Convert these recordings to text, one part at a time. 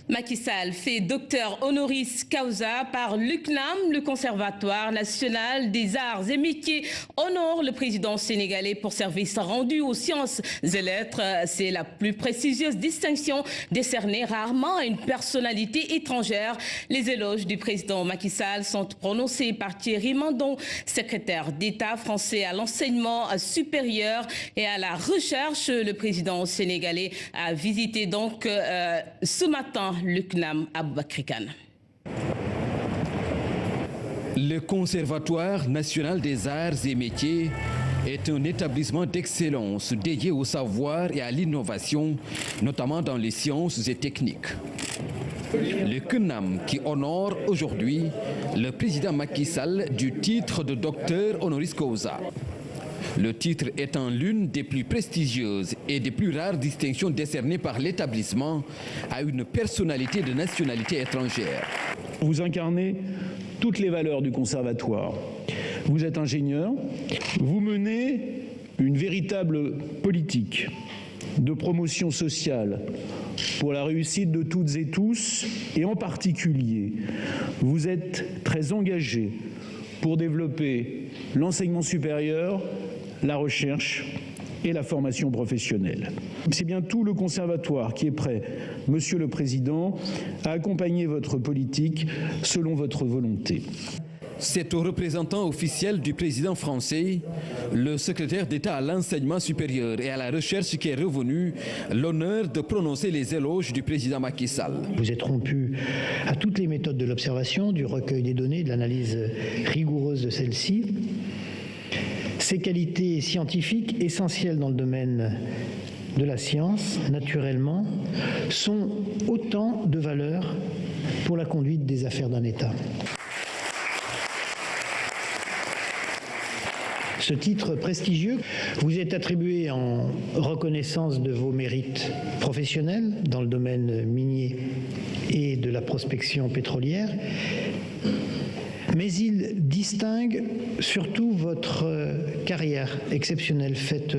Macky Sall fait docteur honoris causa par l'UCNAM. Le Conservatoire national des arts et métiers honore le président sénégalais pour services rendus aux sciences et lettres. C'est la plus prestigieuse distinction décernée rarement à une personnalité étrangère. Les éloges du président Macky Sall sont prononcés par Thierry Mandon, secrétaire d'État français à l'enseignement supérieur et à la recherche. Le président sénégalais a visité donc ce matin l'UCNAM à Aboubakry Kane. Le Conservatoire national des arts et métiers est un établissement d'excellence dédié au savoir et à l'innovation, notamment dans les sciences et techniques. Le CNAM qui honore aujourd'hui le président Macky Sall du titre de docteur honoris causa. Le titre étant l'une des plus prestigieuses et des plus rares distinctions décernées par l'établissement à une personnalité de nationalité étrangère. Vous incarnez toutes les valeurs du conservatoire. Vous êtes ingénieur, vous menez une véritable politique de promotion sociale pour la réussite de toutes et tous, et en particulier, vous êtes très engagé pour développer l'enseignement supérieur, la recherche et la formation professionnelle. C'est bien tout le Conservatoire qui est prêt, Monsieur le Président, à accompagner votre politique selon votre volonté. C'est au représentant officiel du président français, le secrétaire d'État à l'enseignement supérieur et à la recherche qui est revenu l'honneur de prononcer les éloges du président Macky Sall. Vous êtes rompu à toutes les méthodes de l'observation, du recueil des données, de l'analyse rigoureuse de celles-ci. Ces qualités scientifiques essentielles dans le domaine de la science, naturellement, sont autant de valeurs pour la conduite des affaires d'un État. Ce titre prestigieux vous est attribué en reconnaissance de vos mérites professionnels dans le domaine minier et de la prospection pétrolière, mais il distingue surtout votre carrière exceptionnelle faite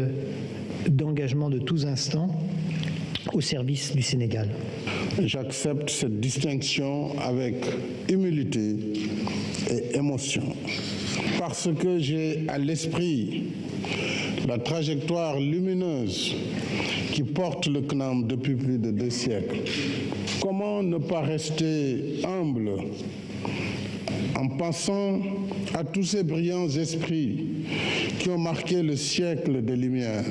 d'engagement de tous instants au service du Sénégal. J'accepte cette distinction avec humilité et émotion, parce que j'ai à l'esprit la trajectoire lumineuse qui porte le CNAM depuis plus de 2 siècles. Comment ne pas rester humble en pensant à tous ces brillants esprits qui ont marqué le siècle des Lumières,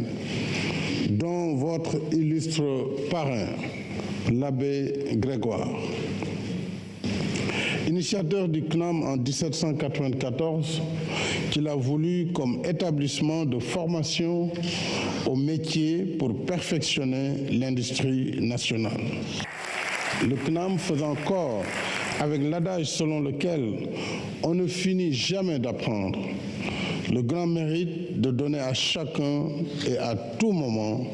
dont votre illustre parrain, l'abbé Grégoire. Initiateur du CNAM en 1794, qu'il a voulu comme établissement de formation au métier pour perfectionner l'industrie nationale. Le CNAM faisant corps avec l'adage selon lequel on ne finit jamais d'apprendre, le grand mérite de donner à chacun et à tout moment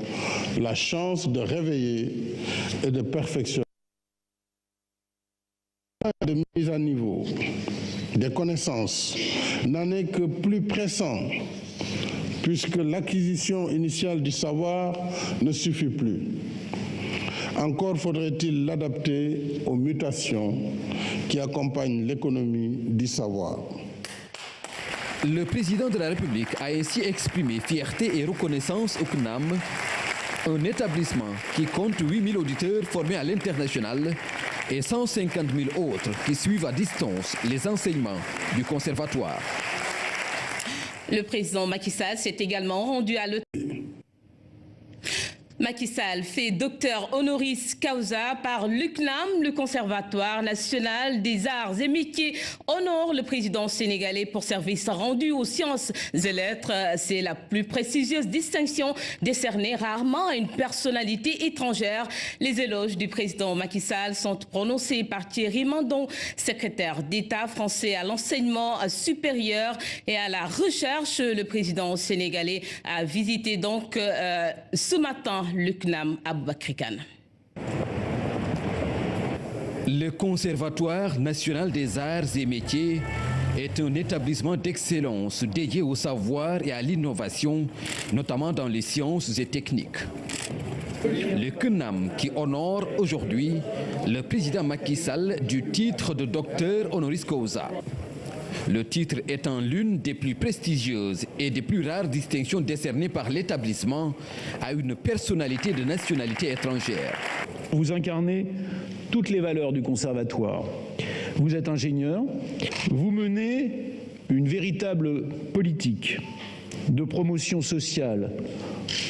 la chance de réveiller et de perfectionner, de mise à niveau des connaissances n'en est que plus pressant, puisque l'acquisition initiale du savoir ne suffit plus. Encore faudrait-il l'adapter aux mutations qui accompagnent l'économie du savoir. Le président de la République a ainsi exprimé fierté et reconnaissance au CNAM, un établissement qui compte 8000 auditeurs formés à l'international et 150 000 autres qui suivent à distance les enseignements du conservatoire. Le président Macky Sall s'est également rendu à l'ETA. Macky Sall fait docteur honoris causa par l'UCNAM. Le Conservatoire national des arts et métiers honore le président sénégalais pour services rendus aux sciences et lettres. C'est la plus prestigieuse distinction décernée rarement à une personnalité étrangère. Les éloges du président Macky Sall sont prononcés par Thierry Mandon, secrétaire d'État français à l'enseignement supérieur et à la recherche. Le président sénégalais a visité donc ce matin l'UCNAM à Aboubakry Kane. Le Conservatoire national des arts et métiers est un établissement d'excellence dédié au savoir et à l'innovation, notamment dans les sciences et techniques. Le CNAM qui honore aujourd'hui le président Macky Sall du titre de docteur honoris causa. Le titre étant l'une des plus prestigieuses et des plus rares distinctions décernées par l'établissement à une personnalité de nationalité étrangère. Vous incarnez toutes les valeurs du conservatoire. Vous êtes ingénieur, vous menez une véritable politique de promotion sociale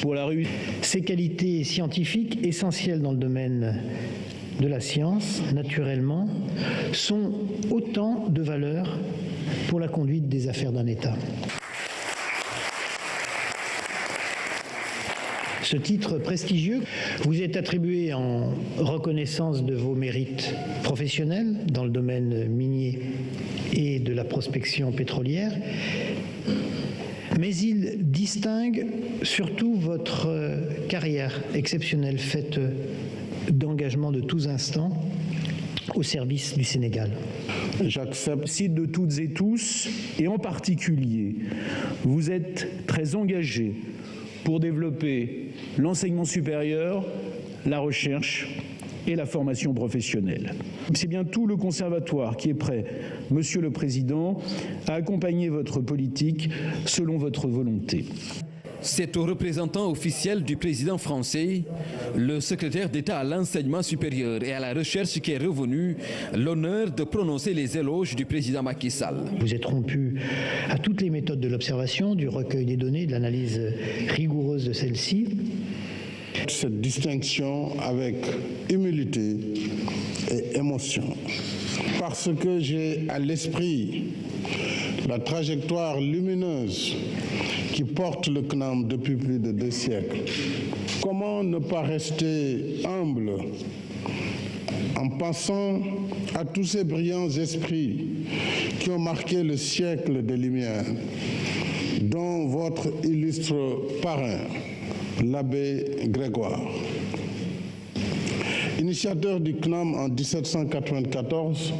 pour la réussite. Ces qualités scientifiques essentielles dans le domaine de la science, naturellement, sont autant de valeurs pour la conduite des affaires d'un État. Ce titre prestigieux vous est attribué en reconnaissance de vos mérites professionnels dans le domaine minier et de la prospection pétrolière, mais il distingue surtout votre carrière exceptionnelle faite d'engagement de tous instants au service du Sénégal. J'accepte de toutes et tous, et en particulier, vous êtes très engagés pour développer l'enseignement supérieur, la recherche et la formation professionnelle. C'est bien tout le conservatoire qui est prêt, Monsieur le Président, à accompagner votre politique selon votre volonté. C'est au représentant officiel du président français, le secrétaire d'État à l'enseignement supérieur et à la recherche qui est revenu l'honneur de prononcer les éloges du président Macky Sall. Vous êtes rompu à toutes les méthodes de l'observation, du recueil des données, de l'analyse rigoureuse de celles-ci. Cette distinction avec humilité et émotion, parce que j'ai à l'esprit la trajectoire lumineuse qui porte le CNAM depuis plus de 2 siècles. Comment ne pas rester humble en pensant à tous ces brillants esprits qui ont marqué le siècle des Lumières, dont votre illustre parrain, l'abbé Grégoire. Initiateur du CNAM en 1794,